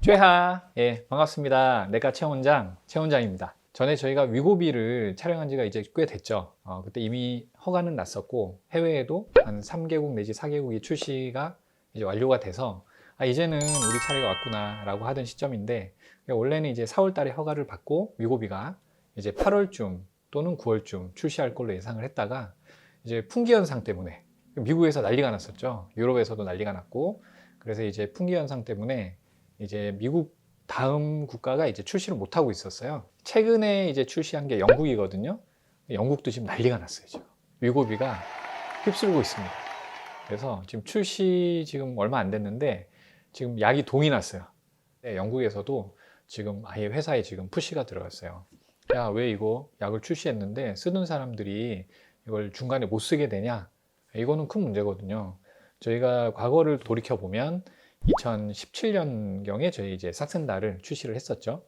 최하, 예, 반갑습니다. 내과 최원장입니다. 전에 저희가 위고비를 촬영한 지가 이제 꽤 됐죠. 그때 이미 허가는 났었고, 해외에도 한 3개국 내지 4개국이 출시가 이제 완료가 돼서, 이제는 우리 차례가 왔구나라고 하던 시점인데, 원래는 이제 4월 달에 허가를 받고, 위고비가 이제 8월쯤 또는 9월쯤 출시할 걸로 예상을 했다가, 이제 풍기 현상 때문에, 미국에서 난리가 났었죠. 유럽에서도 난리가 났고, 그래서 이제 풍기 현상 때문에 이제 미국 다음 국가가 이제 출시를 못 하고 있었어요. 최근에 이제 출시한 게 영국이거든요. 영국도 지금 난리가 났어요. 지금 위고비가 휩쓸고 있습니다. 그래서 지금 출시 지금 얼마 안 됐는데 지금 약이 동이 났어요. 네, 영국에서도 지금 아예 회사에 지금 푸시가 들어갔어요. 야, 왜 이거 약을 출시했는데 쓰는 사람들이 이걸 중간에 못 쓰게 되냐? 이거는 큰 문제거든요. 저희가 과거를 돌이켜 보면 2017년경에 저희 이제 삭센다를 출시를 했었죠.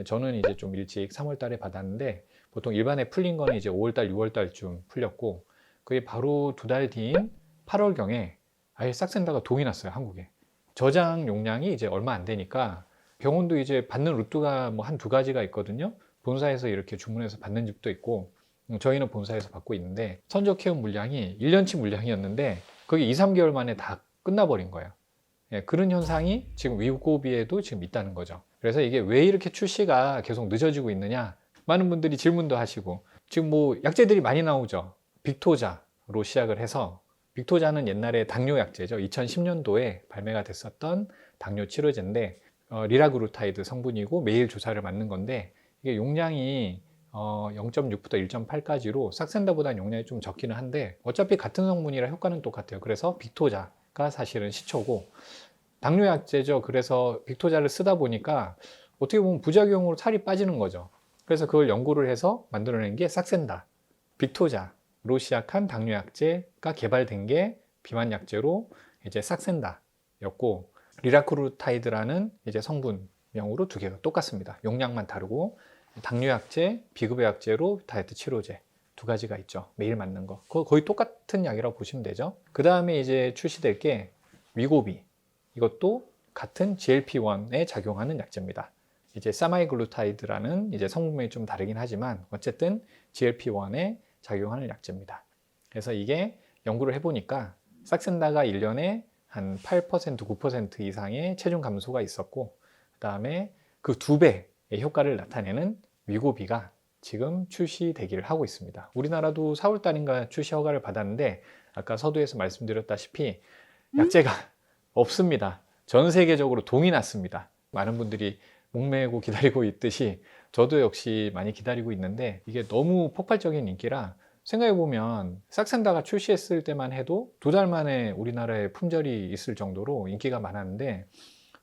저는 이제 좀 일찍 3월 달에 받았는데 보통 일반에 풀린 거는 이제 5월 달, 6월 달쯤 풀렸고 그게 바로 두 달 뒤인 8월경에 아예 삭센다가 동이 났어요, 한국에. 저장 용량이 이제 얼마 안 되니까 병원도 이제 받는 루트가 뭐 한 두 가지가 있거든요. 본사에서 이렇게 주문해서 받는 집도 있고 저희는 본사에서 받고 있는데 선적 해온 물량이 1년치 물량이었는데 그게 2, 3개월 만에 다 끝나버린 거예요. 그런 현상이 지금 위고비에도 지금 있다는 거죠. 그래서 이게 왜 이렇게 출시가 계속 늦어지고 있느냐? 많은 분들이 질문도 하시고 지금 뭐 약제들이 많이 나오죠. 빅토자로 시작을 해서 빅토자는 옛날에 당뇨 약제죠. 2010년도에 발매가 됐었던 당뇨 치료제인데 리라그루타이드 성분이고 매일 주사를 맞는 건데 이게 용량이 0.6부터 1.8까지로 삭센다보다는 용량이 좀 적기는 한데 어차피 같은 성분이라 효과는 똑같아요. 그래서 빅토자가 사실은 시초고 당뇨약제죠. 그래서 빅토자를 쓰다 보니까 어떻게 보면 부작용으로 살이 빠지는 거죠. 그래서 그걸 연구를 해서 만들어낸 게 삭센다, 빅토자로 시작한 당뇨약제가 개발된 게 비만약제로 이제 삭센다였고 리라크루타이드라는 이제 성분명으로 두 개가 똑같습니다. 용량만 다르고 당뇨약제, 비급여약제로 다이어트 치료제 두 가지가 있죠. 매일 맞는 거. 그거 거의 똑같은 약이라고 보시면 되죠. 그 다음에 이제 출시될 게 위고비. 이것도 같은 GLP-1에 작용하는 약제입니다. 이제 사마이글루타이드라는 이제 성분명이 좀 다르긴 하지만 어쨌든 GLP-1에 작용하는 약제입니다. 그래서 이게 연구를 해보니까 삭센다가 1년에 한 8%, 9% 이상의 체중 감소가 있었고 그 다음에 그 2배의 효과를 나타내는 위고비가 지금 출시되기를 하고 있습니다. 우리나라도 4월 달인가 출시 허가를 받았는데 아까 서두에서 말씀드렸다시피 약제가 없습니다. 전 세계적으로 동이 났습니다. 많은 분들이 목매고 기다리고 있듯이 저도 역시 많이 기다리고 있는데 이게 너무 폭발적인 인기라 생각해보면 삭센다가 출시했을 때만 해도 2달 만에 우리나라에 품절이 있을 정도로 인기가 많았는데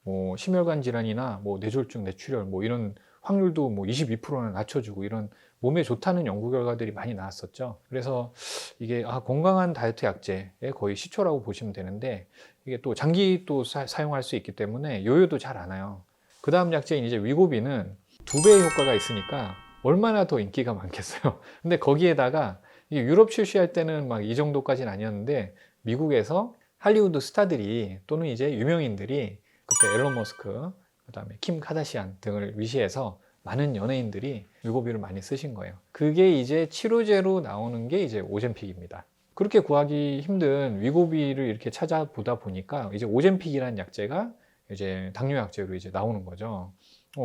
뭐 심혈관 질환이나 뭐 뇌졸중, 뇌출혈 뭐 이런 확률도 뭐 22%나 낮춰주고 이런 몸에 좋다는 연구 결과들이 많이 나왔었죠. 그래서 이게 건강한 다이어트 약제의 거의 시초라고 보시면 되는데 이게 또 장기 또 사용할 수 있기 때문에 요요도 잘 안 와요. 그 다음 약제인 이제 위고비는 2배의 효과가 있으니까 얼마나 더 인기가 많겠어요. 근데 거기에다가 이게 유럽 출시할 때는 막 이 정도까지는 아니었는데 미국에서 할리우드 스타들이 또는 이제 유명인들이 그때 앨런 머스크, 그다음에 킴 카다시안 등을 위시해서 많은 연예인들이 위고비를 많이 쓰신 거예요. 그게 이제 치료제로 나오는 게 이제 오젬픽입니다. 그렇게 구하기 힘든 위고비를 이렇게 찾아보다 보니까 이제 오젬픽이라는 약제가 이제 당뇨 약제로 이제 나오는 거죠.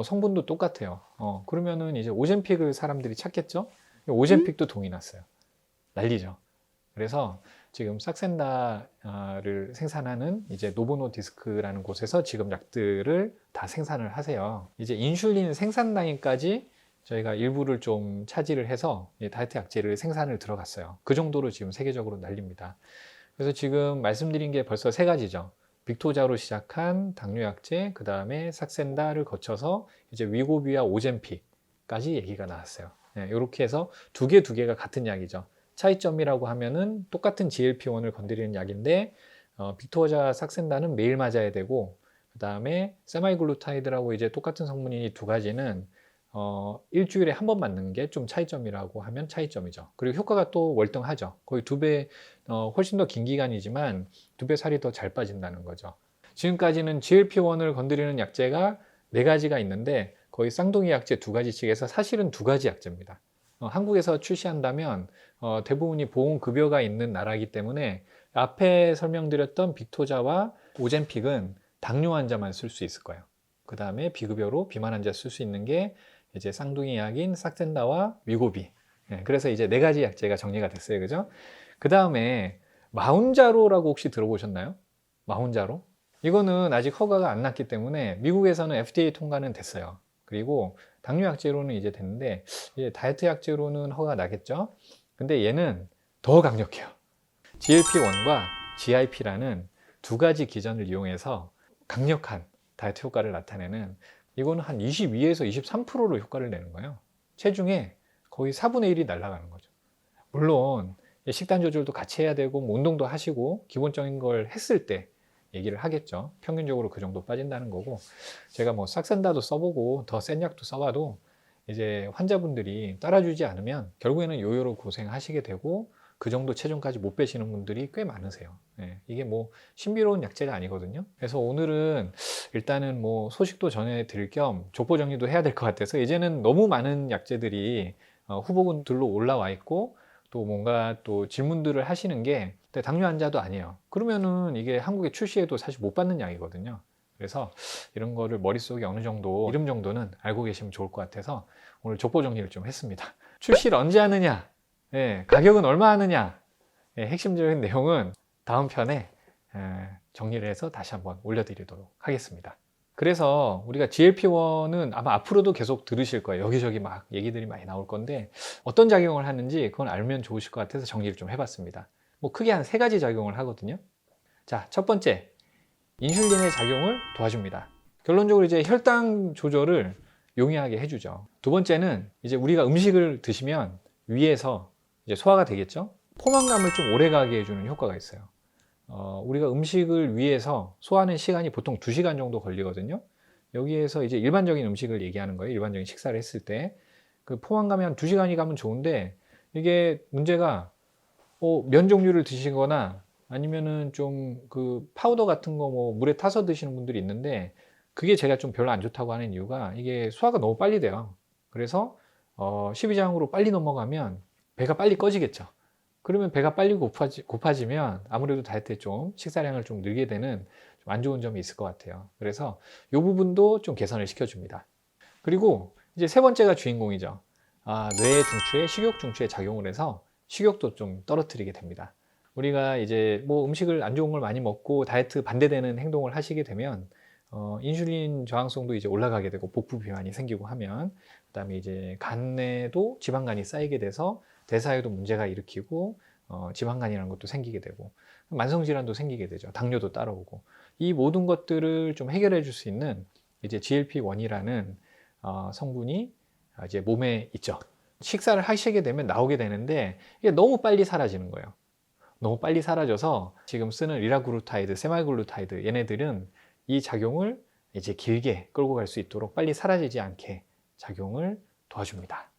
성분도 똑같아요. 그러면은 이제 오젬픽을 사람들이 찾겠죠? 오젬픽도 동이 났어요. 난리죠. 그래서 지금 삭센다를 생산하는 이제 노보노디스크라는 곳에서 지금 약들을 다 생산을 하세요. 이제 인슐린 생산 라인까지 저희가 일부를 좀 차지를 해서 다이어트 약제를 생산을 들어갔어요. 그 정도로 지금 세계적으로 난립니다. 그래서 지금 말씀드린 게 벌써 세 가지죠. 빅토자로 시작한 당뇨 약제, 그 다음에 삭센다를 거쳐서 이제 위고비와 오젬픽까지 얘기가 나왔어요. 이렇게 해서 두 개가 같은 약이죠. 차이점이라고 하면은 똑같은 GLP-1을 건드리는 약인데 빅토자 삭센다는 매일 맞아야 되고 그 다음에 세마이글루타이드라고 이제 똑같은 성분인 이 두 가지는 일주일에 한 번 맞는 게 좀 차이점이라고 하면 차이점이죠. 그리고 효과가 또 월등하죠. 거의 2배, 훨씬 더 긴 기간이지만 2배 살이 더 잘 빠진다는 거죠. 지금까지는 GLP-1을 건드리는 약제가 네 가지가 있는데 거의 쌍둥이 약제 두 가지씩 해서 사실은 두 가지 약제입니다. 한국에서 출시한다면 대부분이 보험급여가 있는 나라이기 때문에 앞에 설명드렸던 빅토자와 오젬픽은 당뇨 환자만 쓸 수 있을 거예요. 그 다음에 비급여로 비만 환자 쓸 수 있는 게 이제 쌍둥이 약인 싹센다와 위고비. 그래서 이제 네 가지 약제가 정리가 됐어요. 그죠? 그 다음에 마운자로라고 혹시 들어보셨나요? 마운자로? 이거는 아직 허가가 안 났기 때문에 미국에서는 FDA 통과는 됐어요. 그리고 당뇨 약제로는 이제 됐는데 이제 다이어트 약제로는 허가가 나겠죠. 근데 얘는 더 강력해요. GLP-1과 GIP라는 두 가지 기전을 이용해서 강력한 다이어트 효과를 나타내는, 이거는 한 22에서 23%로 효과를 내는 거예요. 체중에 거의 4분의 1이 날아가는 거죠. 물론 식단 조절도 같이 해야 되고 뭐 운동도 하시고 기본적인 걸 했을 때 얘기를 하겠죠. 평균적으로 그 정도 빠진다는 거고, 제가 뭐 싹센다도 써보고 더 센 약도 써봐도 이제 환자분들이 따라주지 않으면 결국에는 요요로 고생하시게 되고 그 정도 체중까지 못 빼시는 분들이 꽤 많으세요. 이게 뭐 신비로운 약제가 아니거든요. 그래서 오늘은 일단은 뭐 소식도 전해드릴 겸 족보 정리도 해야 될 것 같아서, 이제는 너무 많은 약제들이 후보군들로 올라와 있고 또 뭔가 또 질문들을 하시는 게 당뇨 환자도 아니에요. 그러면은 이게 한국에 출시해도 사실 못 받는 약이거든요. 그래서 이런 거를 머릿속에 어느 정도 이름 정도는 알고 계시면 좋을 것 같아서 오늘 족보 정리를 좀 했습니다. 출시를 언제 하느냐, 가격은 얼마 하느냐, 핵심적인 내용은 다음 편에 정리를 해서 다시 한번 올려드리도록 하겠습니다. 그래서 우리가 GLP-1은 아마 앞으로도 계속 들으실 거예요. 여기저기 막 얘기들이 많이 나올 건데 어떤 작용을 하는지 그건 알면 좋으실 것 같아서 정리를 좀 해봤습니다. 뭐 크게 한 세 가지 작용을 하거든요. 자, 첫 번째, 인슐린의 작용을 도와줍니다. 결론적으로 이제 혈당 조절을 용이하게 해주죠. 두 번째는 이제 우리가 음식을 드시면 위에서 이제 소화가 되겠죠. 포만감을 좀 오래 가게 해주는 효과가 있어요. 우리가 음식을 위해서 소화하는 시간이 보통 2시간 정도 걸리거든요. 여기에서 이제 일반적인 음식을 얘기하는 거예요. 일반적인 식사를 했을 때. 그 포만감이 한 2시간이 가면 좋은데, 이게 문제가 면 종류를 드시거나 아니면은 좀 그 파우더 같은 거 뭐 물에 타서 드시는 분들이 있는데, 그게 제가 좀 별로 안 좋다고 하는 이유가 이게 소화가 너무 빨리 돼요. 그래서 십이장으로 빨리 넘어가면 배가 빨리 꺼지겠죠. 그러면 배가 빨리 고파지면 아무래도 다이어트에 좀 식사량을 좀 늘게 되는 좀 안 좋은 점이 있을 것 같아요. 그래서 이 부분도 좀 개선을 시켜줍니다. 그리고 이제 세 번째가 주인공이죠. 뇌 중추에 식욕 중추에 작용을 해서 식욕도 좀 떨어뜨리게 됩니다. 우리가 이제 뭐 음식을 안 좋은 걸 많이 먹고 다이어트 반대되는 행동을 하시게 되면 인슐린 저항성도 이제 올라가게 되고 복부 비만이 생기고 하면, 그다음에 이제 간에도 지방간이 쌓이게 돼서 대사에도 문제가 일으키고 지방간이라는 것도 생기게 되고 만성질환도 생기게 되죠. 당뇨도 따라오고. 이 모든 것들을 좀 해결해 줄 수 있는 이제 GLP-1이라는 성분이 이제 몸에 있죠. 식사를 하시게 되면 나오게 되는데 이게 너무 빨리 사라지는 거예요. 너무 빨리 사라져서 지금 쓰는 리라글루타이드, 세말글루타이드, 얘네들은 이 작용을 이제 길게 끌고 갈 수 있도록 빨리 사라지지 않게 작용을 도와줍니다.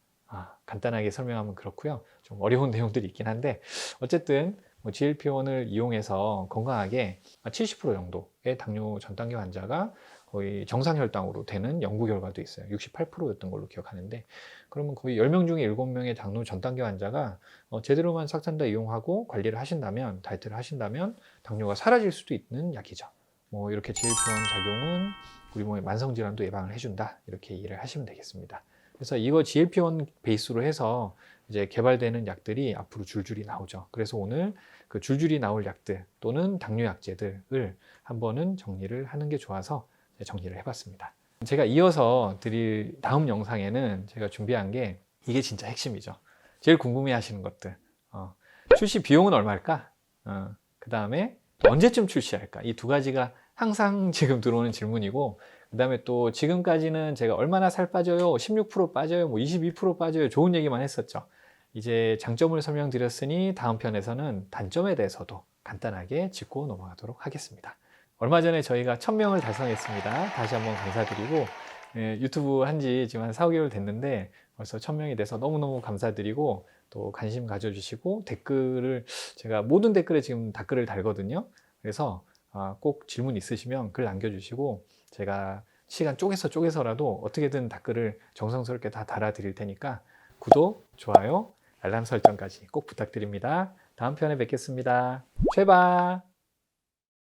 간단하게 설명하면 그렇고요. 좀 어려운 내용들이 있긴 한데 어쨌든 뭐 GLP-1을 이용해서 건강하게 70% 정도의 당뇨 전 단계 환자가 거의 정상 혈당으로 되는 연구 결과도 있어요. 68%였던 걸로 기억하는데, 그러면 거의 10명 중에 7명의 당뇨 전 단계 환자가 제대로만 싹센다 이용하고 관리를 하신다면, 다이어트를 하신다면 당뇨가 사라질 수도 있는 약이죠. 뭐 이렇게 GLP-1 작용은 우리 몸의 만성 질환도 예방을 해준다, 이렇게 이해를 하시면 되겠습니다. 그래서 이거 GLP-1 베이스로 해서 이제 개발되는 약들이 앞으로 줄줄이 나오죠. 그래서 오늘 그 줄줄이 나올 약들 또는 당뇨 약제들을 한번은 정리를 하는 게 좋아서 정리를 해봤습니다. 제가 이어서 드릴 다음 영상에는 제가 준비한 게 이게 진짜 핵심이죠. 제일 궁금해 하시는 것들. 출시 비용은 얼마일까? 그 다음에 언제쯤 출시할까? 이 두 가지가 항상 지금 들어오는 질문이고, 그 다음에 또 지금까지는 제가 얼마나 살 빠져요? 16% 빠져요? 뭐 22% 빠져요? 좋은 얘기만 했었죠. 이제 장점을 설명드렸으니 다음 편에서는 단점에 대해서도 간단하게 짚고 넘어가도록 하겠습니다. 얼마 전에 저희가 1000명을 달성했습니다. 다시 한번 감사드리고, 유튜브 한지 지금 한 4, 5개월 됐는데 벌써 1000명이 돼서 너무너무 감사드리고, 또 관심 가져주시고 댓글을, 제가 모든 댓글에 지금 댓글을 달거든요. 그래서 꼭 질문 있으시면 글 남겨주시고 제가 시간 쪼개서라도 어떻게든 댓글을 정성스럽게 다 달아드릴 테니까 구독, 좋아요, 알람 설정까지 꼭 부탁드립니다. 다음 편에 뵙겠습니다. 최바!